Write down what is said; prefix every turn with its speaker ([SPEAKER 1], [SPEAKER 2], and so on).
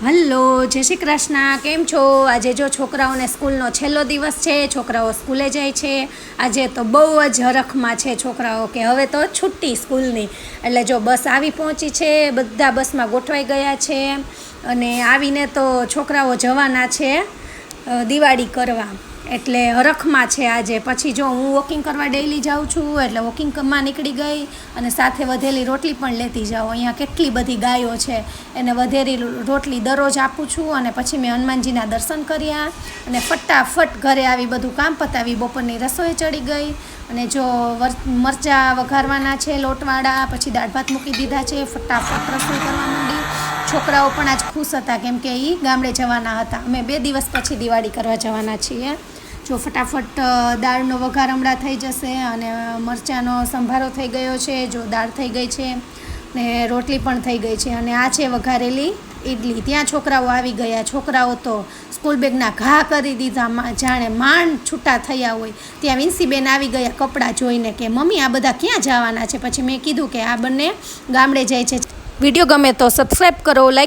[SPEAKER 1] Hello, જય શ્રી કૃષ્ણ. કેમ છો? આજે જો છોકરાઓને સ્કૂલનો છેલ્લો દિવસ છે. છોકરાઓ સ્કૂલે જાય છે. આજે તો બહુ જ હરખમાં છે છોકરાઓ કે હવે તો છુટ્ટી સ્કૂલની. એટલે જો બસ આવી પહોંચી છે, બધા બસમાં ગોઠવાઈ ગયા છે અને આવીને તો છોકરાઓ જવાના છે દિવાળી કરવા. એટલે હરખમાં છે આજે. પછી જો હું વોકિંગ કરવા ડેઈલી જાઉં છું, એટલે વોકિંગમાં નીકળી ગઈ અને સાથે વધેલી રોટલી પણ લેતી જાઉં. અહીંયા કેટલી બધી ગાયો છે, એને વધેલી રોટલી દરરોજ આપું છું. અને પછી મેં હનુમાનજીના દર્શન કર્યા અને ફટાફટ ઘરે આવી બધું કામ પતાવી બપોરની રસોઈ ચડી ગઈ. અને જો મરચાં વઘારવાના છે લોટવાળા, પછી દાળ ભાત મૂકી દીધા છે, ફટાફટ રસોઈ કરવા માંડી. છોકરાઓ પણ આજ ખુશ હતા કેમ કે એ ગામડે જવાના હતા. અમે 2 દિવસ પછી દિવાળી કરવા જવાના છીએ. જો ફટાફટ દાળનો વઘાર હમણાં થઈ જશે અને મરચાંનો સંભારો થઈ ગયો છે. જો દાળ થઈ ગઈ છે ને રોટલી પણ થઈ ગઈ છે અને આ છે વઘારેલી ઈડલી. ત્યાં છોકરાઓ આવી ગયા. છોકરાઓ તો સ્કૂલ બેગના ઘા કરી દીધા, જાણે માંડ છૂટા થયા હોય. ત્યાં વિંસીબેન આવી ગયા કપડાં જોઈને કે મમ્મી આ બધા ક્યાં જવાના છે. પછી મેં કીધું કે આ બંને ગામડે જાય છે. વિડીયો ગમે તો સબસ્ક્રાઈબ કરો, લાઈક